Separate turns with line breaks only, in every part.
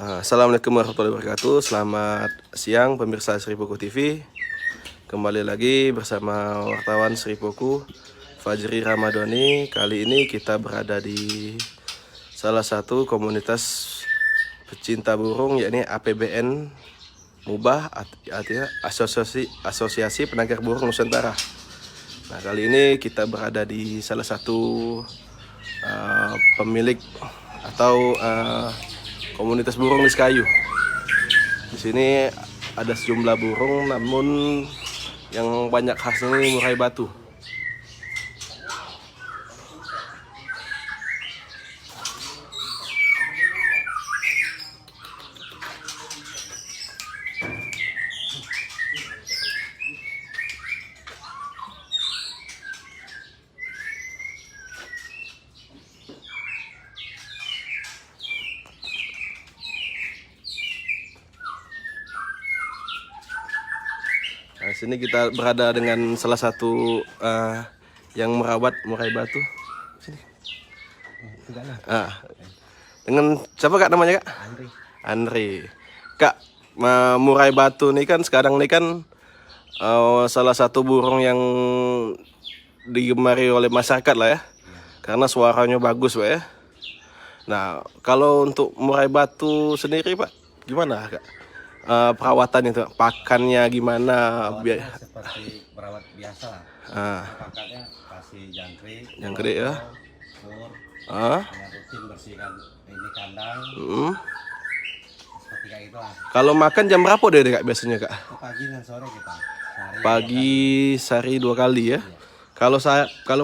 Assalamualaikum warahmatullahi wabarakatuh. Selamat siang pemirsa Seripoku TV. Kembali lagi bersama wartawan Seripoku Fajri Ramadhani. Kali ini kita berada di salah satu komunitas pecinta burung, yakni APBN Mubah, artinya Asosiasi Penangkar Burung Nusantara. Nah, kali ini kita berada di salah satu pemilik atau komunitas burung di Sekayu. Di sini ada sejumlah burung, namun yang banyak khasnya ini murai batu. Nah, sini kita berada dengan salah satu yang merawat murai batu. Sini. Dengan siapa kak namanya kak? Andri. Kak, murai batu ini kan sekarang ini kan salah satu burung yang digemari oleh masyarakat lah ya, karena suaranya bagus pak ya. Nah, kalau untuk murai batu sendiri pak, gimana kak? Perawatan itu, pakannya gimana?
Seperti perawat biasa lah. Pakannya kasih jangkrik ya, fur, rutin bersihkan ini kandang. Seperti kayak itulah.
Kalau makan jam berapa deh kak biasanya kak?
Pagi dan sore kita.
Pagi sehari 2 kali ya. Kalau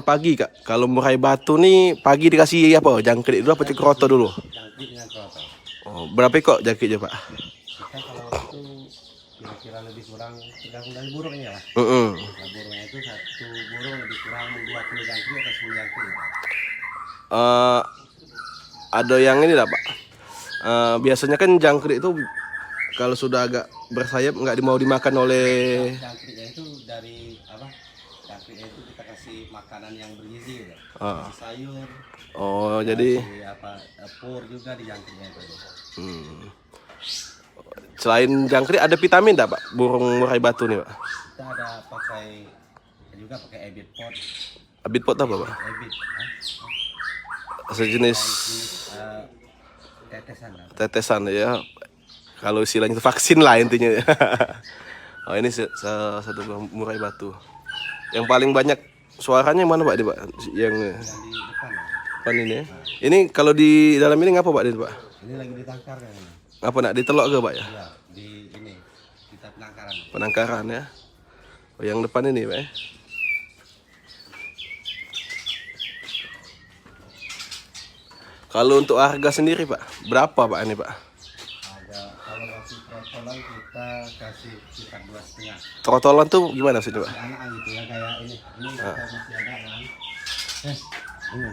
pagi kak, kalau murai batu nih pagi dikasih apa? Jangkrik dulu apa kroto dulu?
Jangkrik dengan kroto.
Oh, berapa kok jangkriknya pak?
Kita kalau itu kira-kira lebih kurang tergantung dari burungnya lah. Nah, burungnya itu satu burung lebih kurang 20 jangkrik atau 10 jangkrik.
Ada yang ini lah pak. Biasanya kan jangkrik itu kalau sudah agak bersayap nggak mau dimakan oleh.
Jangkriknya itu dari apa? Jangkriknya itu kita kasih makanan yang bergizi gitu. Kasih sayur.
Oh, jadi
apa pur juga di jangkriknya itu.
Selain jangkrik ada vitamin tak pak burung murai batu nih pak?
Kita ada pakai ebit pot.
Ebit pot apa pak?
Ebit,
sejenis
tetesan.
Tetesan ya. Kalau istilahnya itu vaksin lah intinya. Oh, ini salah satu murai batu. Yang paling banyak suaranya mana pak? Ini pak yang
di
depan ini. Ini kalau di dalam ini ngapa pak ini pak?
Ini lagi ditangkar kan?
Apa nak ditelok ke pak ya?
Iya, di ini kita penangkaran.
Penangkaran ya. Oh, yang depan ini pak ya. Kalau untuk harga sendiri pak, berapa pak ini pak?
Ada kalau kasih trotolan kita kasih sekitar 2,5.
Trotolan tuh gimana sih pak?
Anak-anak gitu ya kayak ini kita masih ada kan? Ini.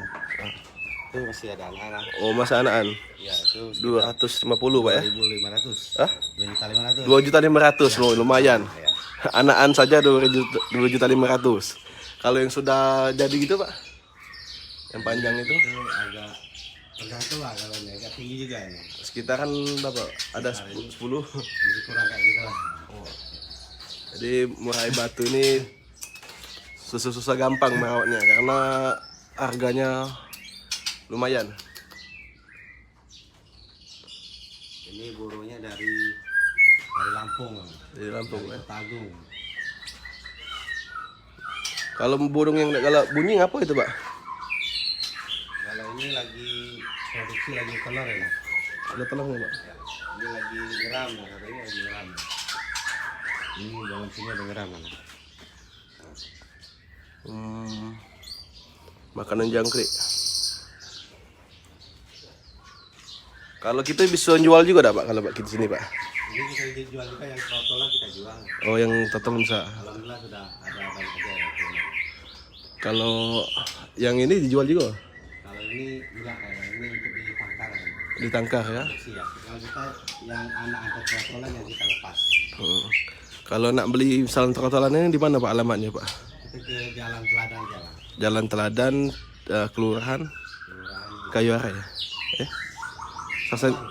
Itu masih ada anak-anak.
Oh, masa anaan?
Ya, itu
250 pak ya?
2.500.
Hah?
2.500.
2.500.000 loh, lumayan.
Ya.
Anaan saja 2.500.000. Kalau yang sudah jadi gitu pak, yang panjang itu
Agak tergantung lah kalau ini agak tinggi juga ini.
sekitaran berapa? Ada 10.
Lebih kurang kayak gitu lah.
Jadi murai batu ini susah gampang merawatnya karena harganya lumayan.
Ini burungnya dari Lampung.
Dari Lampung ya.
Tagung.
Kalau burung yang kalau bunyi apa itu pak?
Kalau ini lagi produksi lagi telur ya.
Ada telurnya pak?
Ya, ini lagi ngeram ya, katanya lagi ngeram. Ini dalam sini ada ngeram ya.
Makanan jangkrik. Kalau kita bisa jual juga pak kalau pak kita sini pak?
Ini bisa dijual juga yang trotolan kita jual.
Oh, yang total bisa.
Alhamdulillah sudah ada banyak aja ya.
Kalau yang ini dijual juga?
Kalau ini enggak kayak ini untuk ditangkar.
Ditangkar ya?
Iya. Kalau kita yang anak-anak trotolan yang kita lepas.
Kalau nak beli misalnya trotolannya di mana pak alamatnya pak?
Itu ke Jalan Teladan jalan.
Jalan Teladan, Kelurahan Kayu Are ya?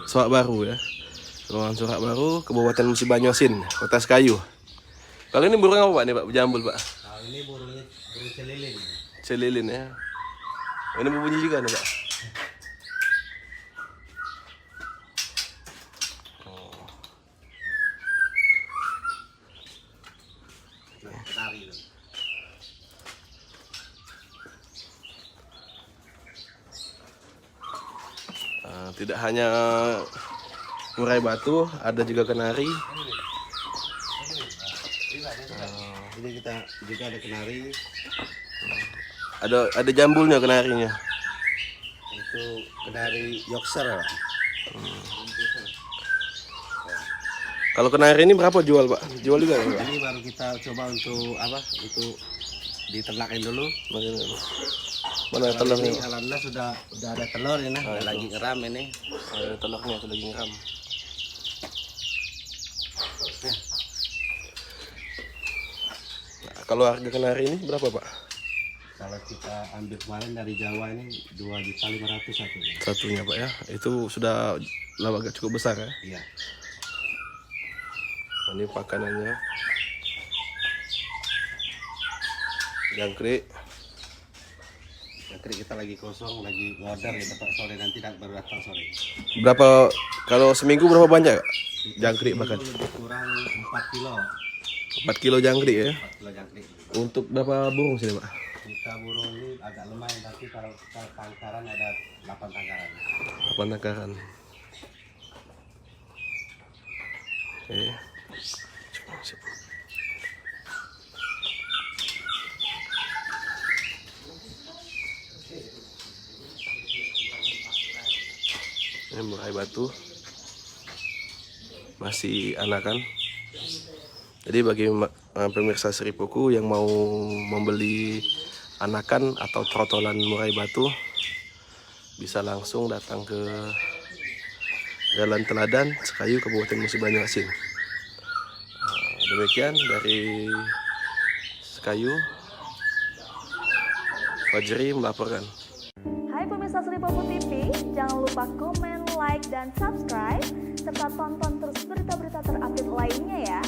Sawak Baru ya. Kelurahan Surak Baru, Kabupaten Musi Banyuasin, Kota Sekayu. Kalau ini burung apa Pak nih Pak? Jambul Pak?
Nah, ini burung celilin.
Celilin ya. Ini berbunyi juga nih Pak.
Kenari itu.
Tidak hanya murai batu, ada juga kenari.
Ini kita juga ada kenari.
Ada jambulnya kenarinya.
Itu kenari Yorkshire, Pak.
Kalau kenari ini berapa jual Pak? Jual juga ya, Pak?
Ini baru kita coba untuk apa? Untuk diternakin dulu.
Mana
Ini
telurnya?
alhamdulillah sudah ada telur ini, nah. Lagi ngeram ini.
Ada telurnya, sudah lagi ngeram. Nah, kalau harga kenari ini berapa Pak?
Kalau kita ambil kemarin dari Jawa ini 2.500.000 satu.
Satunya Pak ya. Itu sudah agak cukup besar ya.
Iya.
Nah, ini pakanannya. Jangkrik.
Nanti kita lagi kosong, lagi order ya Pak, sore nanti baru datang sore.
Berapa kalau seminggu berapa banyak jangkrik makan?
Itu lebih kurang 4 kilo.
4 kilo jangkrik ya.
4 kilo jangkrik.
Untuk berapa burung sini Pak?
Kita burung ini agak lumayan, tapi kalau kita tangkaran ada 8 tangkaran.
8 tangkaran. Oke. Ini murai batu masih anakan. Jadi bagi pemirsa Seripuku yang mau membeli anakan atau trotolan murai batu, bisa langsung datang ke Jalan Teladan, Sekayu, Kabupaten Musi Banyuasin. Demikian dari Sekayu, Fajri melaporkan.
Hai pemirsa Seripuku TV, jangan lupa komen, like, dan subscribe, serta tonton terus berita-berita terupdate lainnya ya.